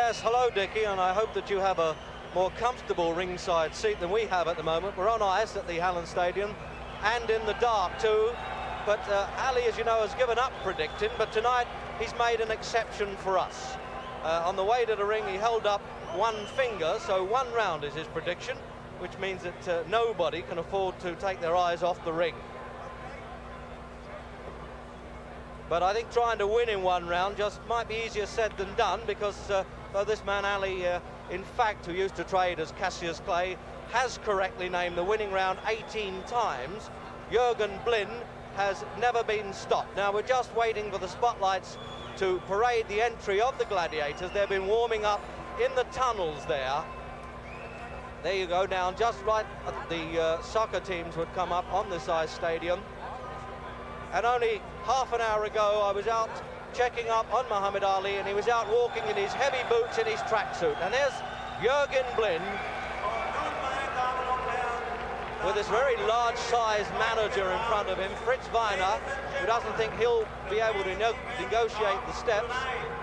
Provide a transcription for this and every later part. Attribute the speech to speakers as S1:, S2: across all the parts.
S1: Yes, hello Dickie, and I hope that you have a more comfortable ringside seat than we have at the moment. We're on ice at the Hallenstadion and in the dark too, but Ali, as you know, has given up predicting, but tonight he's made an exception for us. On the way to the ring he held up one finger, so 1 round is his prediction, which means that nobody can afford to take their eyes off the ring. But I think trying to win in 1 round just might be easier said than done, because though this man Ali, in fact, who used to trade as Cassius Clay, has correctly named the winning round 18 times, Jürgen Blin has never been stopped. Now we're just waiting for the spotlights to parade the entry of the gladiators. They've been warming up in the tunnels there. There you go, down just right at the soccer teams would come up on this ice stadium. And only half an hour ago I was out checking up on Muhammad Ali, and he was out walking in his heavy boots in his tracksuit. And there's Jürgen Blin with this very large-sized manager in front of him, Fritz Weiner, who doesn't think he'll be able to negotiate the steps.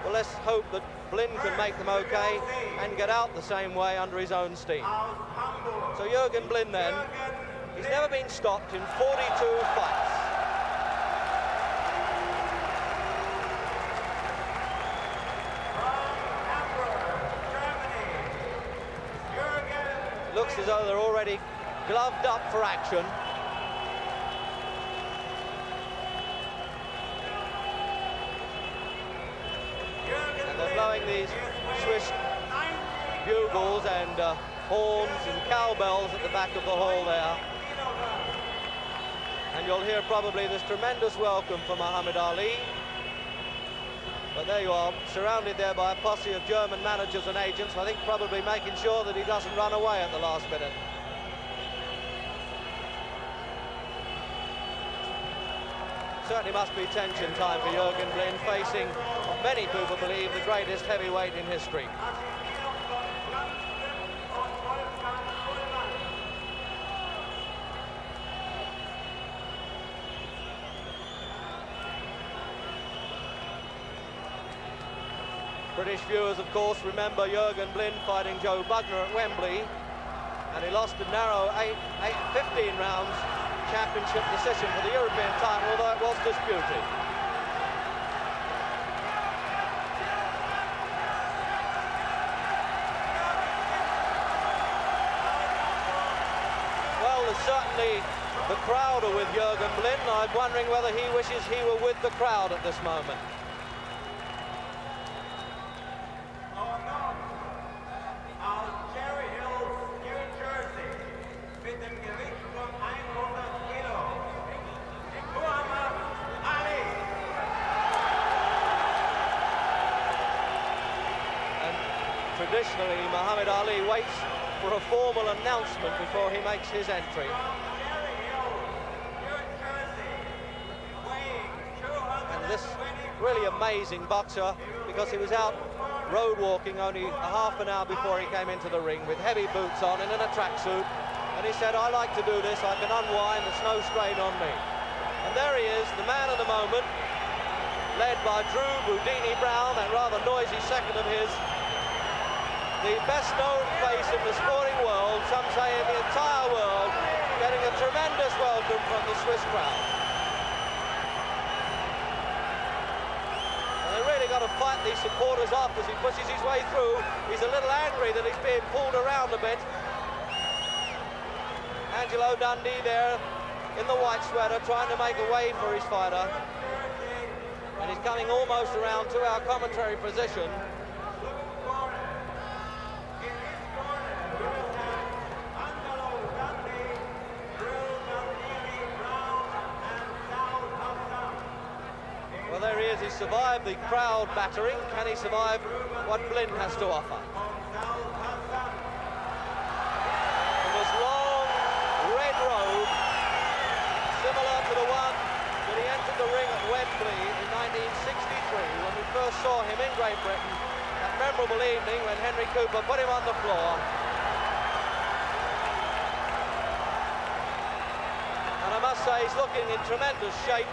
S1: Well, let's hope that Blin can make them okay and get out the same way under his own steam. So Jürgen Blin then, he's never been stopped in 42 fights. Looks as though they're already gloved up for action. And they're blowing these Swiss bugles and horns and cowbells at the back of the hall there. And you'll hear probably this tremendous welcome for Muhammad Ali. But there you are, surrounded there by a posse of German managers and agents, I think probably making sure that he doesn't run away at the last minute. Certainly must be tension time for Jürgen Blin, facing what many people believe the greatest heavyweight in history. British viewers, of course, remember Jürgen Blin fighting Joe Bugner at Wembley, and he lost a narrow 15 rounds championship decision for the European title, although it was disputed. Well, certainly the crowd are with Jürgen Blin. I'm wondering whether he wishes he were with the crowd at this moment. Traditionally, Muhammad Ali waits for a formal announcement before he makes his entry. And this really amazing boxer, because he was out road walking only a half an hour before he came into the ring with heavy boots on and in a tracksuit, and he said, I like to do this, I can unwind, there's no strain on me. And there he is, the man of the moment, led by Drew Boudini Brown, that rather noisy second of his. The best-known face in the sporting world, some say in the entire world, getting a tremendous welcome from the Swiss crowd. And they really got to fight these supporters off as he pushes his way through. He's a little angry that he's being pulled around a bit. Angelo Dundee there in the white sweater, trying to make a way for his fighter. And he's coming almost around to our commentary position. Well, there he is. He survived the crowd battering. Can he survive what Blin has to offer? In this long red robe, similar to the one that he entered the ring at Wembley in 1963, when we first saw him in Great Britain, that memorable evening when Henry Cooper put him on the floor. And I must say, he's looking in tremendous shape.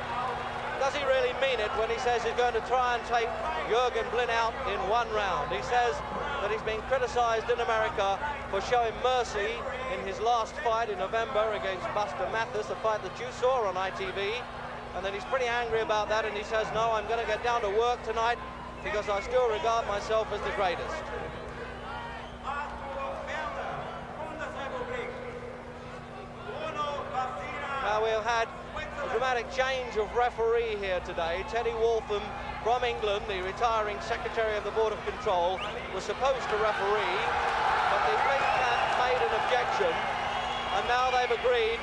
S1: does he really mean it when he says he's going to try and take Jürgen Blin out in one round? He says that he's been criticised in America for showing mercy in his last fight in November against Buster Mathis, a fight that you saw on ITV, and then he's pretty angry about that, and he says, no, I'm going to get down to work tonight because I still regard myself as the greatest. Now we've had a dramatic change of referee here today. Teddy Waltham from England, the retiring Secretary of the Board of Control, was supposed to referee, but the Blin camp made an objection, and now they've agreed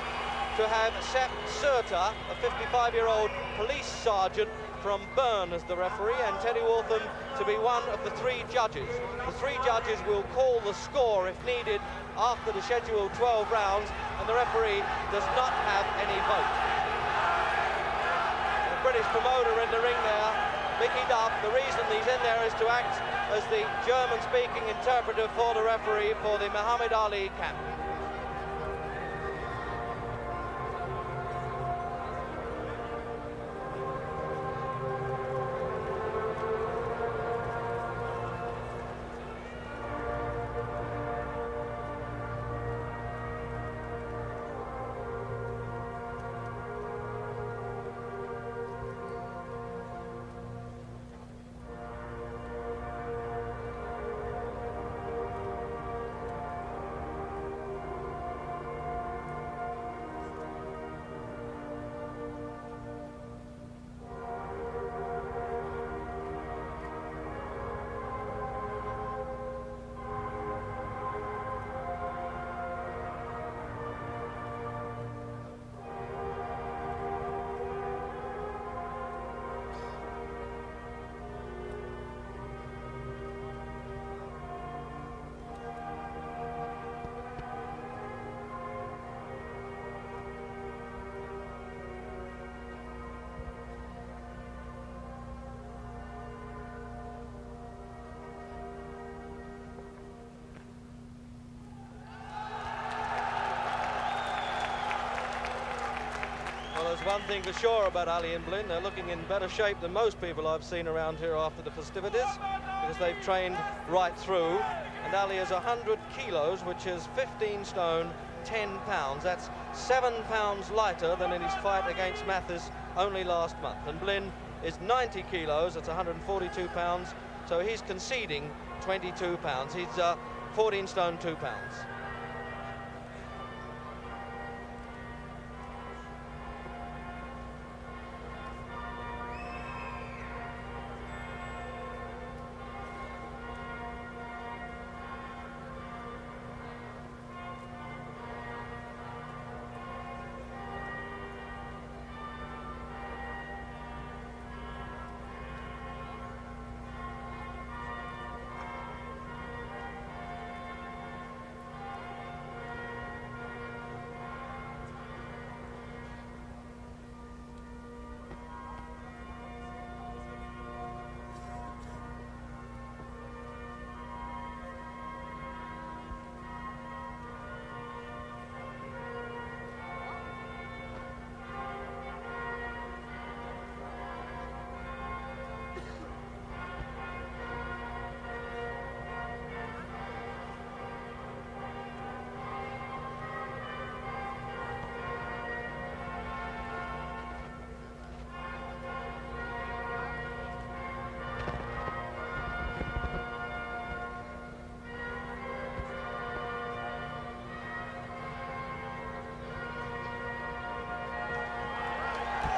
S1: to have Sepp Surter, a 55-year-old police sergeant from Bern, as the referee, and Teddy Waltham to be one of the three judges. The three judges will call the score if needed after the scheduled 12 rounds, and the referee does not have any vote. The British promoter in the ring there, Mickey Duff, the reason he's in there is to act as the German-speaking interpreter for the referee for the Muhammad Ali camp. Well, there's one thing for sure about Ali and Blin. They're looking in better shape than most people I've seen around here after the festivities, because they've trained right through. And Ali is 100 kilos, which is 15 stone, 10 pounds. That's 7 pounds lighter than in his fight against Mathis only last month. And Blin is 90 kilos, that's 142 pounds, so he's conceding 22 pounds. He's 14 stone, 2 pounds.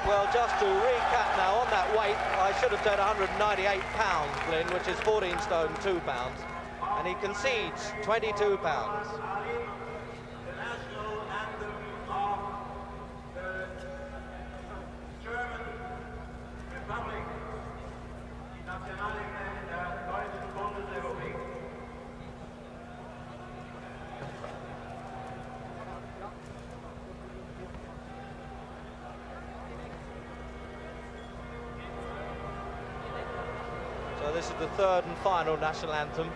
S1: Well, just to recap now, on that weight, I should have said 198 pounds, Blin, which is 14 stone, 2 pounds. And he concedes 22 pounds.
S2: The national anthem of the German Republic, die Nationalhymne der Deutschen Bundesrepublik.
S1: So this is the third and final national anthem.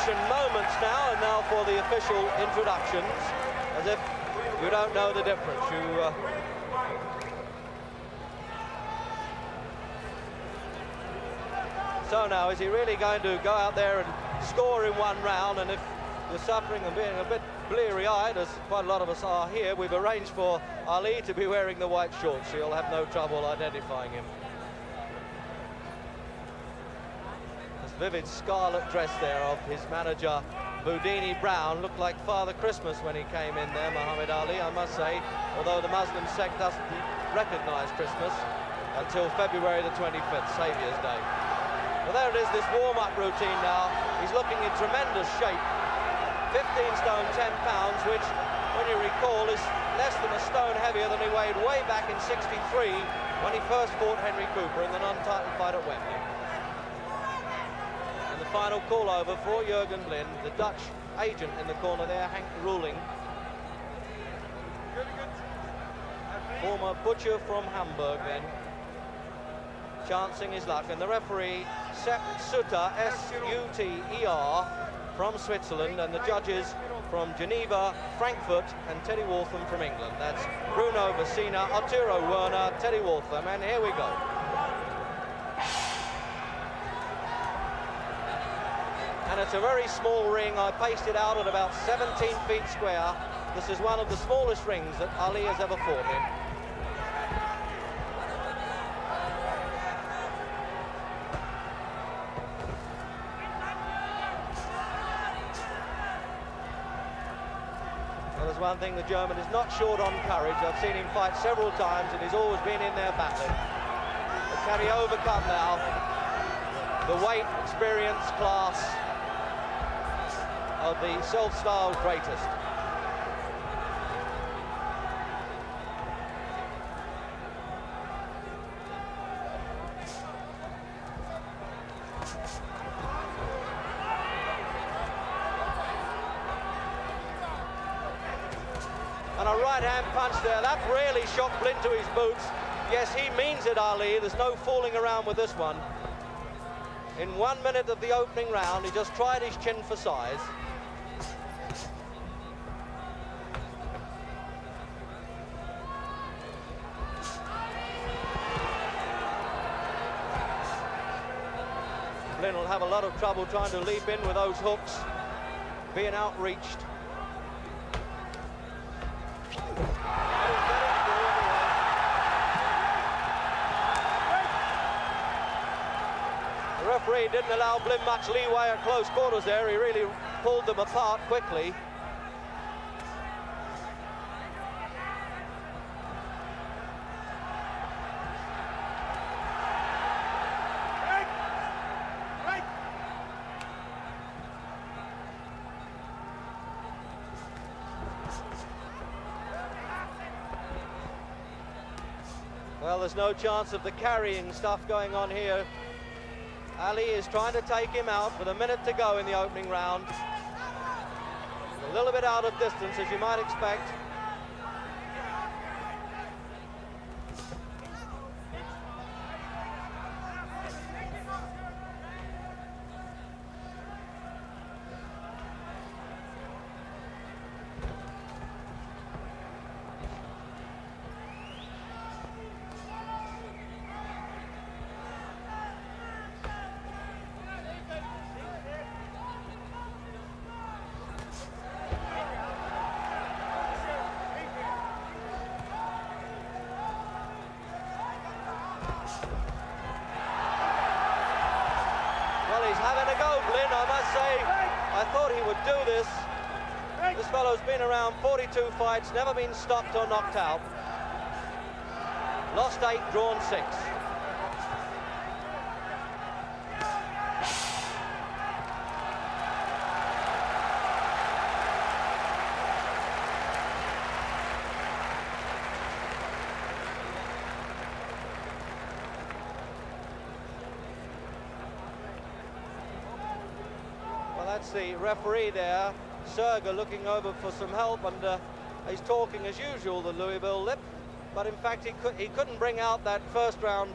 S1: tension moments now, and now for the official introductions, as if you don't know the difference. So now, is he really going to go out there and score in one round? And if you're suffering and being a bit bleary-eyed, as quite a lot of us are here, we've arranged for Ali to be wearing the white shorts, so you'll have no trouble identifying him. This vivid scarlet dress there of his manager, Boudini Brown, looked like Father Christmas when he came in there, Muhammad Ali, I must say, although the Muslim sect doesn't recognize Christmas until February the 25th, Saviour's Day. Well, there it is, this warm-up routine now. He's looking in tremendous shape. 15 stone, 10 pounds, which, when you recall, is less than a stone heavier than he weighed way back in '63 when he first fought Henry Cooper in the non-title fight at Wembley. And the final call over for Jürgen Blin, the Dutch agent in the corner there, Hank Ruling. Former butcher from Hamburg then, chancing his luck, and the referee Sepp Sutter, S-U-T-E-R, from Switzerland, and the judges from Geneva, Frankfurt, and Teddy Waltham from England. That's Bruno Vecina, Arturo Werner, Teddy Waltham, and here we go. And it's a very small ring. I paced it out at about 17 feet square. This is one of the smallest rings that Ali has ever fought in. There's one thing, the German is not short on courage. I've seen him fight several times and he's always been in there battling. But can he overcome now the weight, experience, class of the self-styled greatest? And a right-hand punch there, that really shocked Blin to his boots. Yes, he means it, Ali. There's no fooling around with this one. In 1 minute of the opening round, he just tried his chin for size. Blin will have a lot of trouble trying to leap in with those hooks, being outreached. The referee didn't allow Blin much leeway at close quarters there. He really pulled them apart quickly. Well, there's no chance of the carrying stuff going on here. Ali is trying to take him out with a minute to go in the opening round. A little bit out of distance, as you might expect. He's having a go, Blin, I must say. I thought he would do this. This fellow's been around 42 fights, never been stopped or knocked out. Lost 8, drawn 6. That's the referee there, Serger, looking over for some help, and he's talking as usual, the Louisville Lip, but in fact he couldn't bring out that first round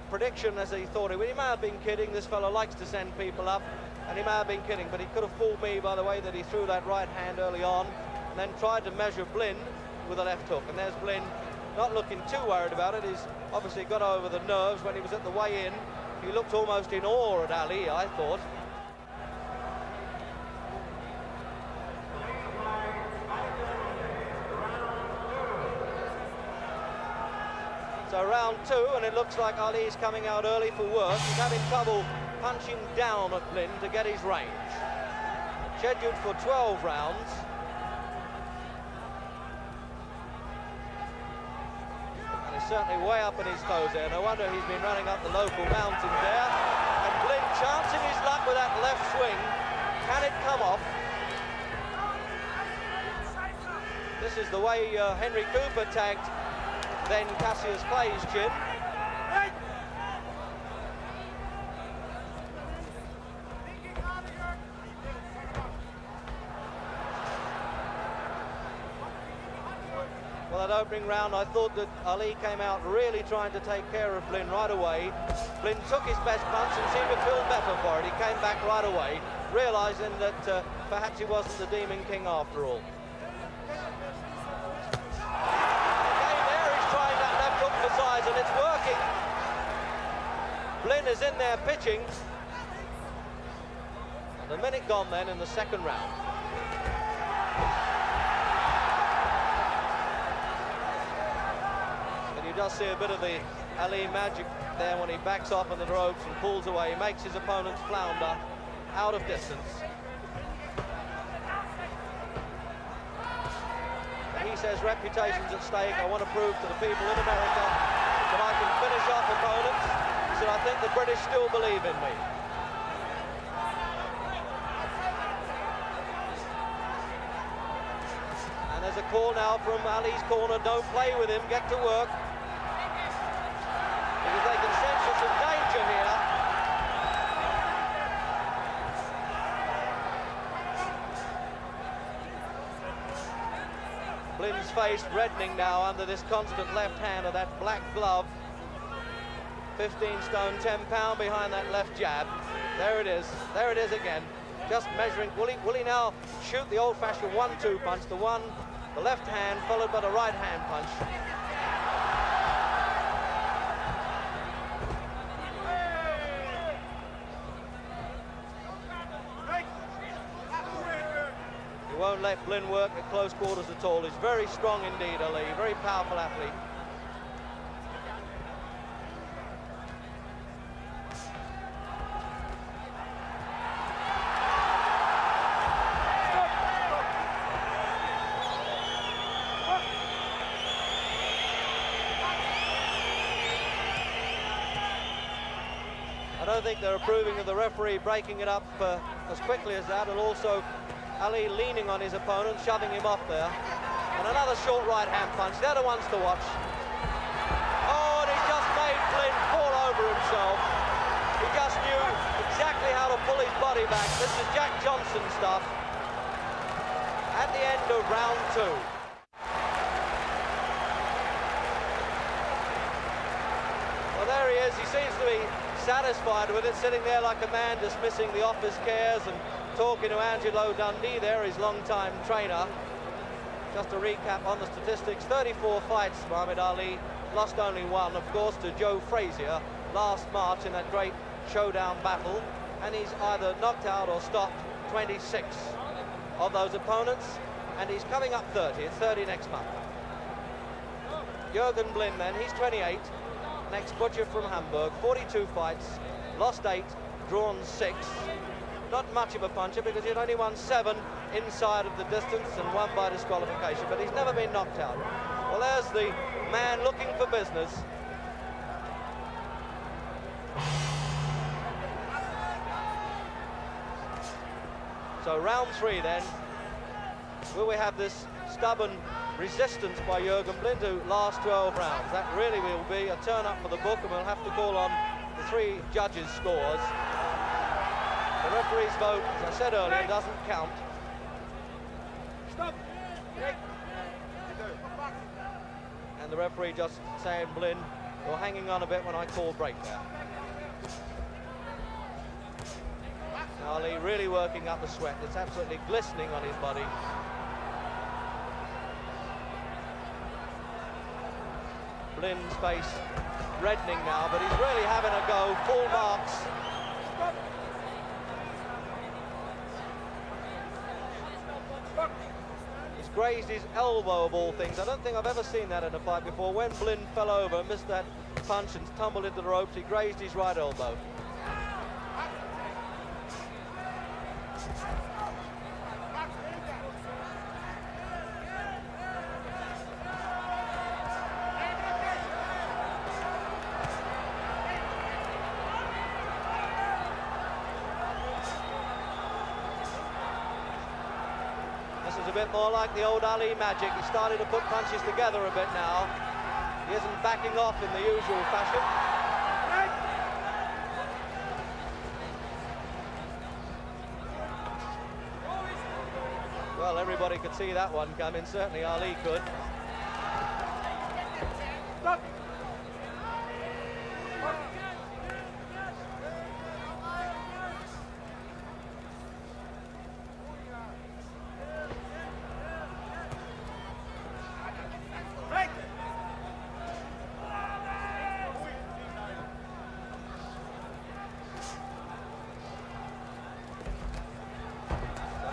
S1: prediction as he thought he would. He may have been kidding. This fellow likes to send people up. and he may have been kidding, but he could have fooled me by the way that he threw that right hand early on and then tried to measure Blin with a left hook. And there's Blin not looking too worried about it. He's obviously got over the nerves. When he was at the weigh-in, he looked almost in awe at Ali, I thought. So round 2, and it looks like Ali's coming out early for work. He's having trouble punching down at Blin to get his range. Scheduled for 12 rounds. And he's certainly way up in his toes there. No wonder he's been running up the local mountains there. And Blin chancing his luck with that left swing. Can it come off? This is the way Henry Cooper tagged then Cassius Clay's chin. Well, that opening round, I thought that Ali came out really trying to take care of Blin right away. Blin took his best punch and seemed to feel better for it. He came back right away, realising that perhaps he wasn't the Demon King after all. And it's working. Blin is in there pitching. And a minute gone then in the second round. And you just see a bit of the Ali magic there when he backs off on the ropes and pulls away. He makes his opponents flounder out of distance. He says reputation's at stake. I want to prove to the people in America that I can finish off opponents. He said, I think the British still believe in me. And there's a call now from Ali's corner, don't play with him, get to work. Because they can sense there's some danger here. Blin's face reddening now under this constant left hand of that black glove. 15 stone, 10 pound behind that left jab. There it is again. Just measuring. Will he now shoot the old-fashioned 1-2 punch? The left hand followed by the right hand punch. He won't let Blin work at close quarters at all. He's very strong indeed, Ali. Very powerful athlete. I don't think they're approving of the referee breaking it up as quickly as that, and also Ali leaning on his opponent, shoving him off there. And another short right hand punch. They're the ones to watch. Oh, and he just made Blin fall over himself. He just knew exactly how to pull his body back. This is Jack Johnson stuff. At the end of round 2. Well, there he is. He seems to be satisfied with it, sitting there like a man dismissing the office cares and talking to Angelo Dundee there, his long-time trainer. Just a recap on the statistics: 34 fights, Muhammad Ali, lost only 1, of course, to Joe Frazier last March in that great showdown battle, and he's either knocked out or stopped 26 of those opponents, and he's coming up 30. It's 30 next month. Jürgen Blin then, he's 28, next butcher from Hamburg, 42 fights, lost 8, drawn 6. Not much of a puncher because he'd only won 7 inside of the distance and 1 by disqualification, but he's never been knocked out. Well, there's the man looking for business. So round 3 then. Will we have this stubborn resistance by Jürgen Blin to last 12 rounds? That really will be a turn up for the book, and we'll have to call on the 3 judges' scores. The referee's vote, as I said earlier, doesn't count. Stop. And the referee just saying, Blin, you're hanging on a bit when I call break there. Now Ali really working up the sweat. It's absolutely glistening on his body. Blin's face reddening now, but he's really having a go. Full marks. He's grazed his elbow of all things. I don't think I've ever seen that in a fight before. When Blin fell over, missed that punch and tumbled into the ropes, he grazed his right elbow. This is a bit more like the old Ali magic. He's started to put punches together a bit now. He isn't backing off in the usual fashion. Well, everybody could see that one coming. Certainly Ali could.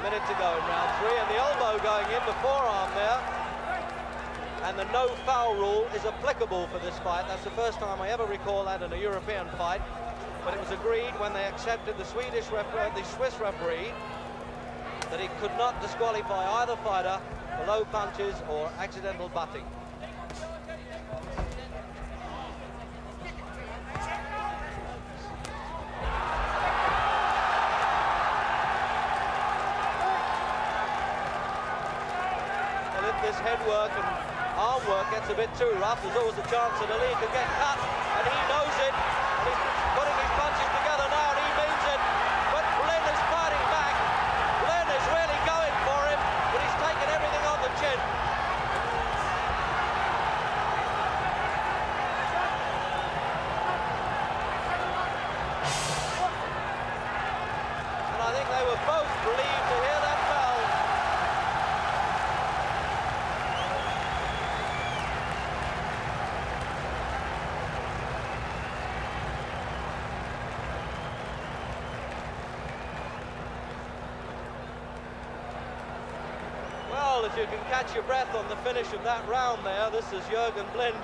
S1: Minute to go in round 3, and the elbow going in, the forearm there. And the no foul rule is applicable for this fight. That's the first time I ever recall that in a European fight. But it was agreed when they accepted the Swiss referee that he could not disqualify either fighter for low punches or accidental butting. This head work and arm work gets a bit too rough. There's always a chance that Ali could get cut, and he knows it. And he's putting his punches together now, and he means it. But Blin is fighting back. Blin is really going for him, but he's taken everything on the chin. And I think they were both relieved to hear that bell. Well, if you can catch your breath on the finish of that round there, this is Jürgen Blin,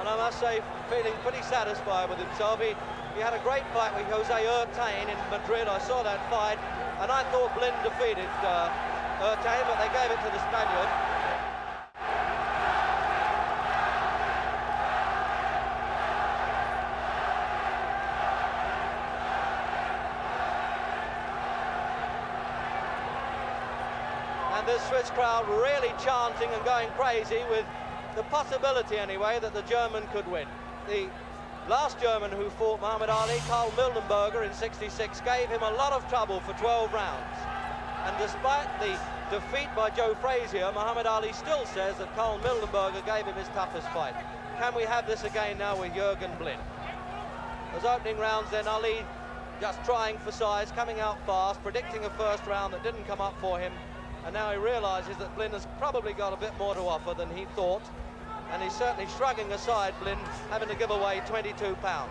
S1: and I must say, feeling pretty satisfied with himself. He had a great fight with Jose Urtain in Madrid. I saw that fight, and I thought Blin defeated Urtain, but they gave it to the Spaniard. And this Swiss crowd really chanting and going crazy with the possibility, anyway, that the German could win. The last German who fought Muhammad Ali, Karl Mildenberger, in '66, gave him a lot of trouble for 12 rounds. And despite the defeat by Joe Frazier, Muhammad Ali still says that Karl Mildenberger gave him his toughest fight. Can we have this again now with Jürgen Blin? Those opening rounds then, Ali just trying for size, coming out fast, predicting a first round that didn't come up for him. And now he realises that Blin has probably got a bit more to offer than he thought. And he's certainly shrugging aside Blin, having to give away 22 pounds.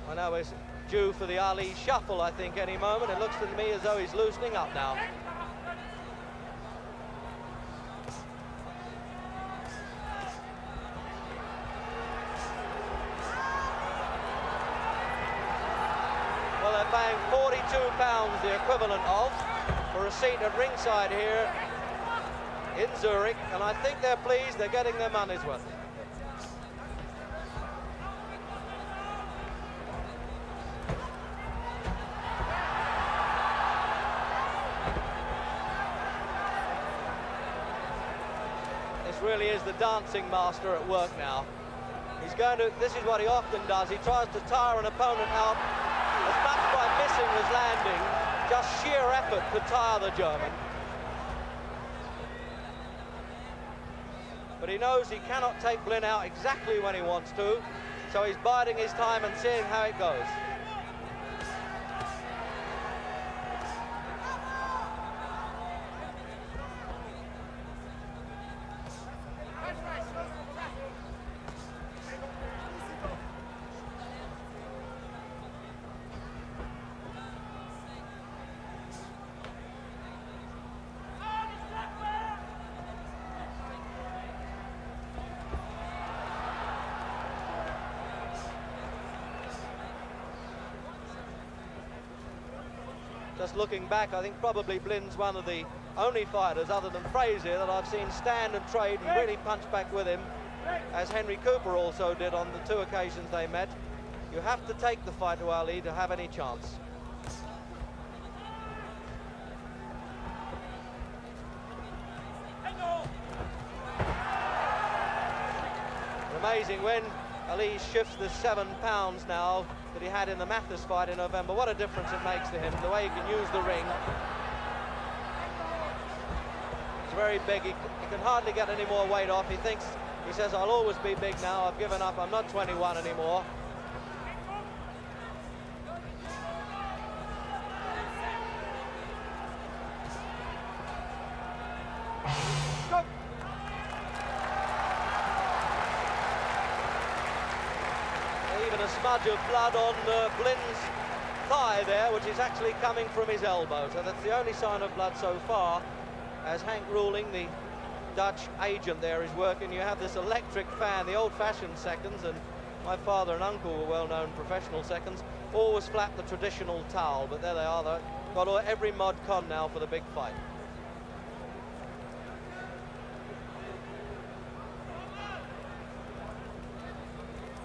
S1: I know he's due for the Ali shuffle, I think, any moment. It looks to me as though he's loosening up now. Well, they're paying £42, the equivalent of, for a seat at ringside here in Zurich, and I think they're pleased they're getting their money's worth. This really is the dancing master at work now. He's going to, this is what he often does, he tries to tire an opponent out as much by missing as landing. Just sheer effort could tire the German. but he knows he cannot take Blin out exactly when he wants to, so he's biding his time and seeing how it goes. Just looking back, I think probably Blin's one of the only fighters, other than Frazier, that I've seen stand and trade and really punch back with him, as Henry Cooper also did on the 2 occasions they met. You have to take the fight to Ali to have any chance. Amazing when Ali shifts the 7 pounds now that he had in the Mathis fight in November. What a difference it makes to him, the way he can use the ring. It's very big. He can hardly get any more weight off. He says, I'll always be big now. I've given up. I'm not 21 anymore. A smudge of blood on Blin's thigh there, which is actually coming from his elbow. So that's the only sign of blood so far, as Hank Ruling, the Dutch agent there, is working. You have this electric fan, the old-fashioned seconds, and my father and uncle were well-known professional seconds, always flap the traditional towel, but there they are. They've got every mod con now for the big fight.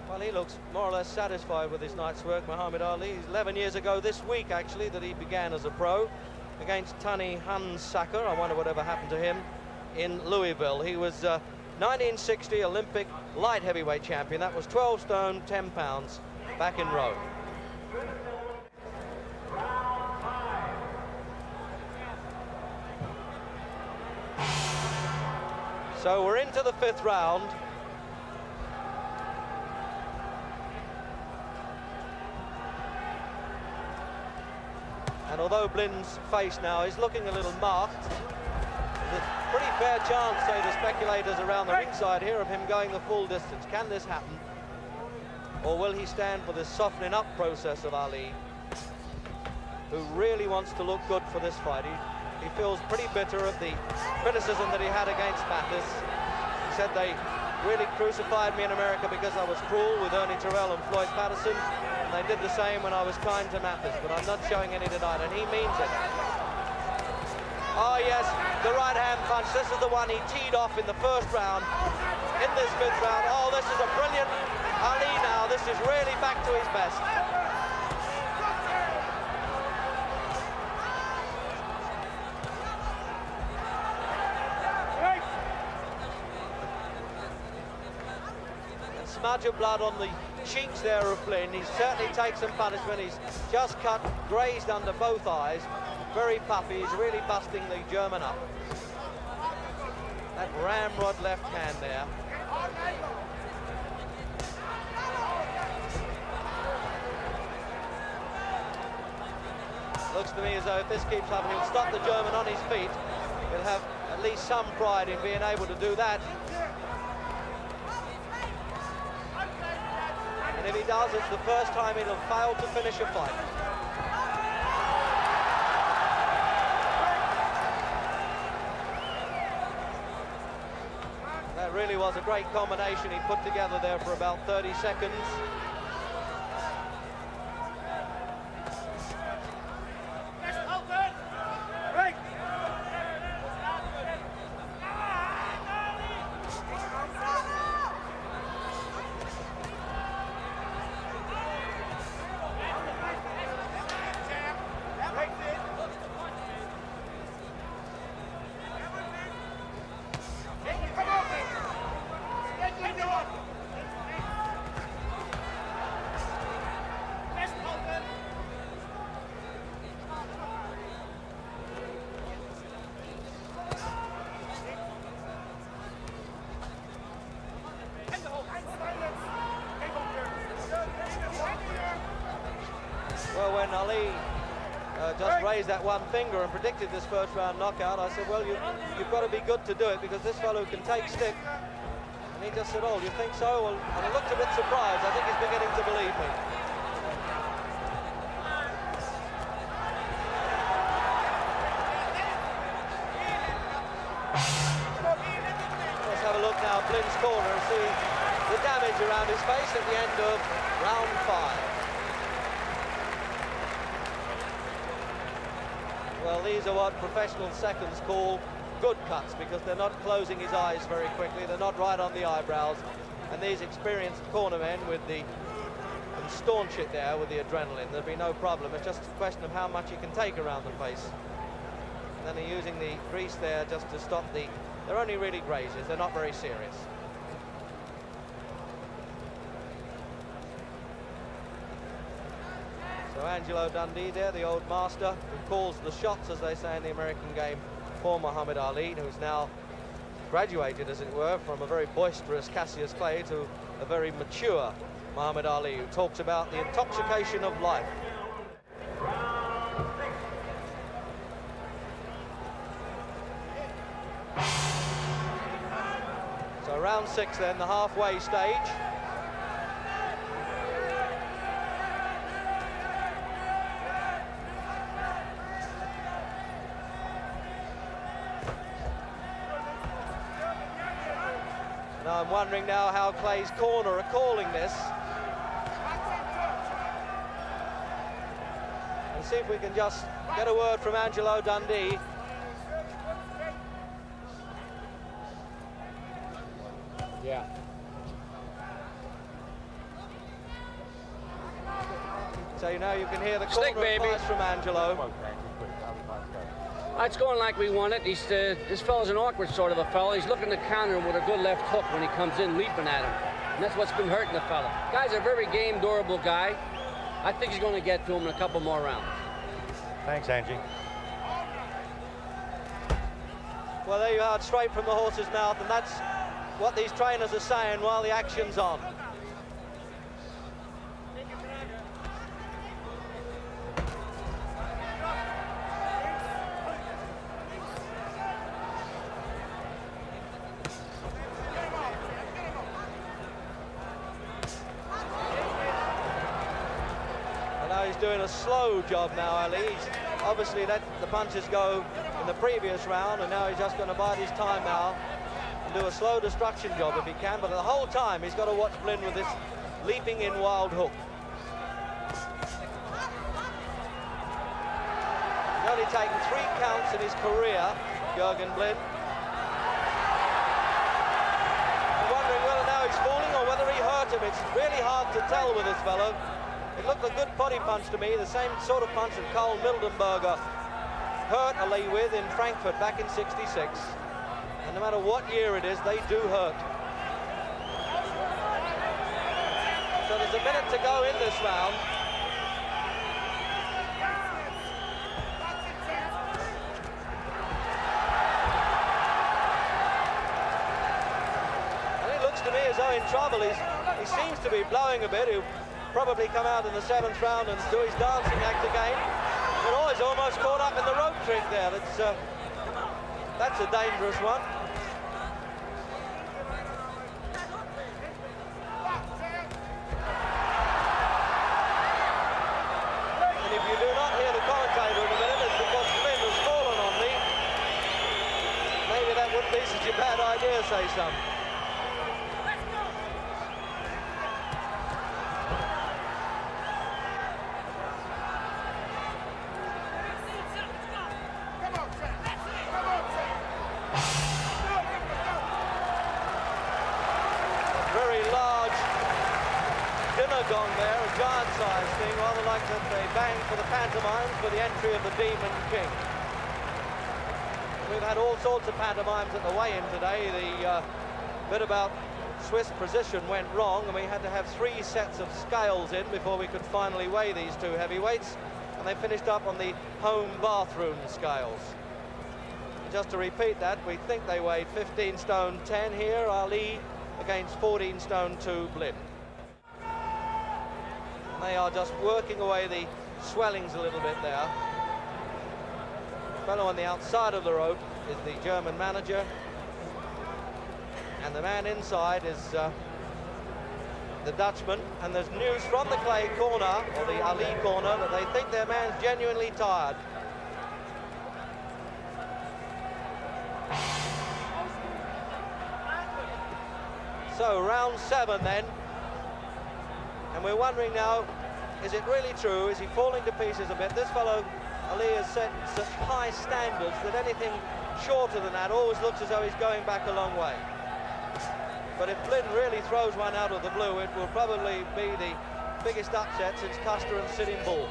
S1: Well, he looks more or less satisfied with his night's work, Muhammad Ali. 11 years ago this week, actually, that he began as a pro against Tani Hansacker. I wonder whatever happened to him in Louisville. He was 1960 Olympic light heavyweight champion. That was 12 stone, 10 pounds back in Rome. So we're into the 5th round. And although Blin's face now is looking a little marked, there's a pretty fair chance, say the speculators around the ringside here, of him going the full distance. Can this happen? Or will he stand for this softening up process of Ali, who really wants to look good for this fight? He feels pretty bitter of the criticism that he had against Mathis. He said they really crucified me in America because I was cruel with Ernie Terrell and Floyd Patterson. They did the same when I was kind to Mathis, but I'm not showing any tonight, and he means it. Oh yes, the right hand punch. This is the one he teed off in the 1st round. In this 5th round, oh, this is a brilliant Ali now. This is really back to his best. And smudge of blood on the cheeks there of Blin. He certainly takes some punishment. He's just cut, grazed under both eyes. Very puffy. He's really busting the German up. That ramrod left hand there. Looks to me as though if this keeps up, he'll stop the German on his feet. He'll have at least some pride in being able to do that. And if he does, it's the first time he'll fail to finish a fight. That really was a great combination he put together there for about 30 seconds. Well, when Ali just raised that one finger and predicted this first round knockout, I said, well, you've got to be good to do it, because this fellow can take stick. And he just said, oh, you think so? Well, and I looked a bit surprised. I think he's beginning to believe me. Let's have a look now at Blin's corner and see the damage around his face at the end of round 5. Well, these are what professional seconds call good cuts, because they're not closing his eyes very quickly, they're not right on the eyebrows, and these experienced cornermen can staunch it there with the adrenaline. There'll be no problem. It's just a question of how much you can take around the face. And then they're using the grease there just to stop they're only really grazes, they're not very serious. So Angelo Dundee there, the old master, who calls the shots, as they say in the American game, for Muhammad Ali, who's now graduated, as it were, from a very boisterous Cassius Clay to a very mature Muhammad Ali, who talks about the intoxication of life. So round 6 then, the halfway stage. Now I'm wondering now how Clay's corner are calling this. And see if we can just get a word from Angelo Dundee.
S3: Yeah.
S1: So now you can hear the
S3: Stick,
S1: corner
S3: baby.
S1: advice from Angelo.
S3: It's going like we want it. This fella's an awkward sort of a fella. He's looking to counter him with a good left hook when he comes in leaping at him. And that's what's been hurting the fella. Guy's a very game, durable guy. I think he's going to get to him in a couple more rounds.
S4: Thanks, Angie.
S1: Well, there you are, straight from the horse's mouth, and that's what these trainers are saying while the action's on. Doing a slow job now, Ali. He's obviously let the punches go in the previous round, and now he's just going to bide his time now and do a slow destruction job if he can, but the whole time he's got to watch Blin with this leaping in wild hook. He's only taken 3 counts in his career, Jürgen Blin. I'm wondering whether now he's falling or whether he hurt him. It's really hard to tell with this fellow. It looked a good body punch to me, the same sort of punch that Carl Mildenberger hurt Ali with in Frankfurt back in '66. And no matter what year it is, they do hurt. So there's a minute to go in this round. And it looks to me as though in trouble. He seems to be blowing a bit. He'll probably come out in the 7th round and do his dancing act again. But oh, he's almost caught up in the rope trick there. That's a dangerous one. And if you do not hear the commentator in a minute, it's because Blin has fallen on me. Maybe that wouldn't be such a bad idea, say some. Gong there, a giant-sized thing, rather like that they bang for the pantomimes for the entry of the Demon King. We've had all sorts of pantomimes at the weigh-in today. The bit about Swiss precision went wrong, and we had to have 3 sets of scales in before we could finally weigh these 2 heavyweights, and they finished up on the home bathroom scales. And just to repeat that, we think they weighed 15 stone 10 here, Ali against 14 stone 2 Blin. They are just working away the swellings a little bit there. The fellow on the outside of the rope is the German manager, and the man inside is the Dutchman. And there's news from the Clay corner, or the Ali corner, that they think their man's genuinely tired. So round 7 then, and we're wondering now, is it really true? Is he falling to pieces a bit? This fellow Ali has set such high standards that anything shorter than that always looks as though he's going back a long way. But if Blin really throws one out of the blue, it will probably be the biggest upset since Custer and Sitting Bull.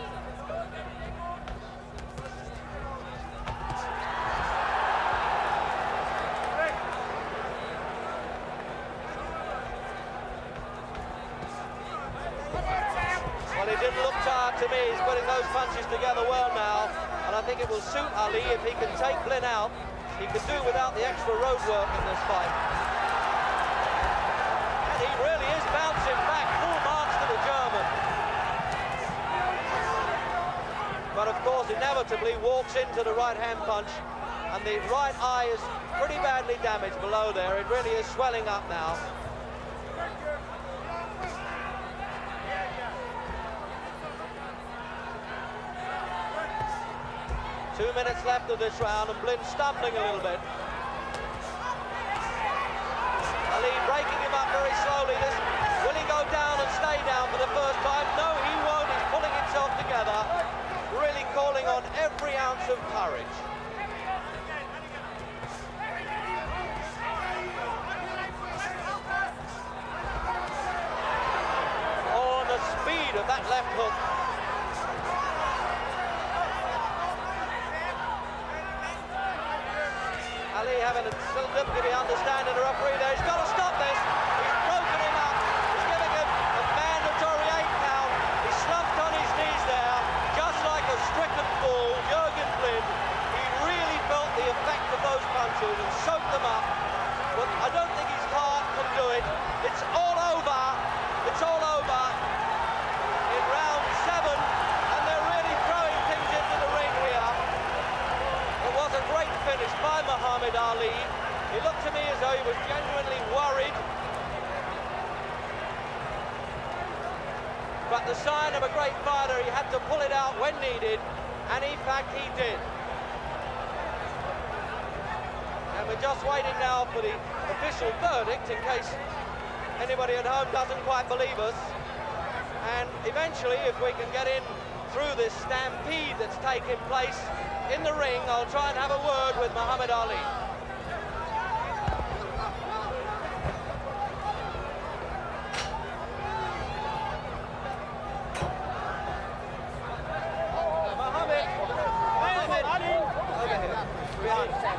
S1: To me, he's putting those punches together well now, and I think it will suit Ali if he can take Blin out. He can do without the extra road work in this fight. And he really is bouncing back, full march to the German. But of course, inevitably walks into the right-hand punch, and the right eye is pretty badly damaged below there. It really is swelling up now. 2 minutes left of this round, and Blin stumbling a little bit. Ali breaking him up very slowly. Will he go down and stay down for the first time? No, he won't. He's pulling himself together, really calling on every ounce of courage. Oh, and the speed of that left hook. Ali having a little difficulty understanding the referee there. He's got to stop this. He's broken him up. He's giving him a mandatory 8 count. He slumped on his knees there, just like a stricken bull. Jürgen Blin, he really felt the effect of those punches and soaked them up. But I don't think his heart can do it. It's all over. It's all over in round 7, and they're really throwing things into the ring here. It was a great finish by Muhammad Ali. He looked to me as though he was genuinely worried. But the sign of a great fighter, he had to pull it out when needed, and in fact he did. And we're just waiting now for the official verdict in case anybody at home doesn't quite believe us. And eventually, if we can get in through this stampede that's taking place in the ring, I'll try and have a word with Muhammad Ali.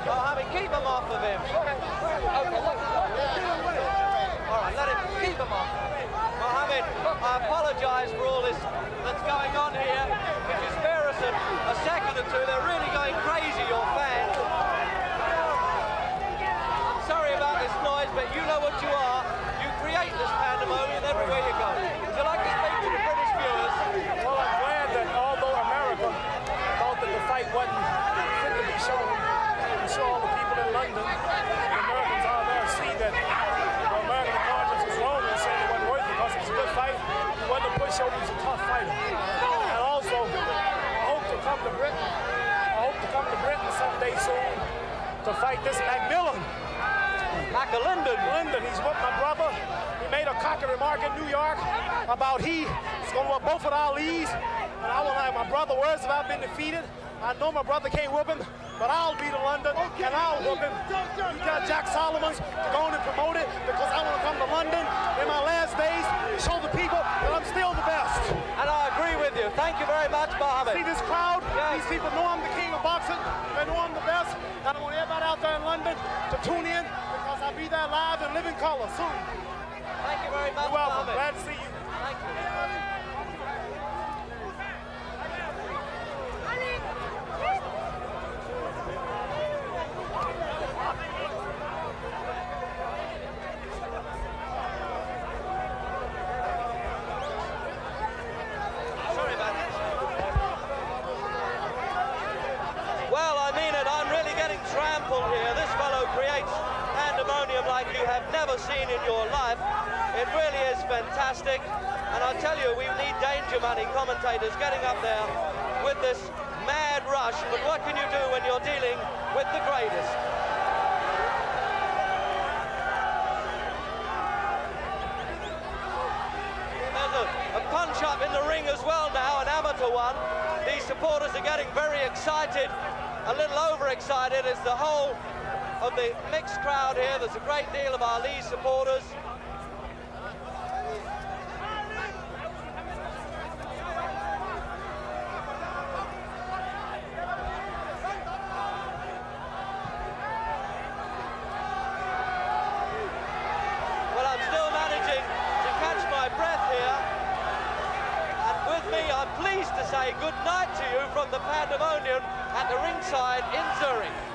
S1: Mohammed, keep him off of him. All right, let him keep him off. Mohammed, I apologise for all this that's going on here. If you spare us a second or two, they're really going crazy, your fans. I'm sorry about this noise, but you know what you are. You create this pandemonium everywhere you go. Would you like to speak to the British viewers?
S5: Well, I'm glad that although America thought that the fight wasn't fit to be shown, we saw all the people in London, the Americans out there see that the American audience was wrong and saying it wasn't worth it because it was a good fight. He wasn't a pushover, he was a tough fighter. And also, I hope to come to Britain someday soon to fight this Macmillan. Linden, he's with my brother. He made a cocky remark in New York about he's going to whip both of Ali's. And I was like, my brother, words have I been defeated? I know my brother can't whip him, but I'll beat him London, and I'll whip him. You got Jack Solomons to go on and promote it because I want to come to London in my last days and show the people that I'm still the best.
S1: And I agree with you. Thank you very much, Mohammed.
S5: See this crowd?
S1: Yes.
S5: These people know I'm the king of boxing. They know I'm the best. And I want everybody out there in London to tune in because I'll be there live in living color soon.
S1: Thank you very much,
S5: You're welcome.
S1: Mohammed.
S5: Glad to see you.
S1: Thank you. Sorry about that. trample here. This fellow creates pandemonium like you have never seen in your life. It really is fantastic. And I tell you, we need danger money commentators getting up there with this mad rush. But what can you do when you're dealing with the greatest? A punch-up in the ring as well now, an amateur one. These supporters are getting very excited, a little overexcited as the whole of the mixed crowd here. There's a great deal of Ali supporters. Well, I'm still managing to catch my breath here. With me, I'm pleased to say good night to you from the pandemonium at the ringside in Zurich.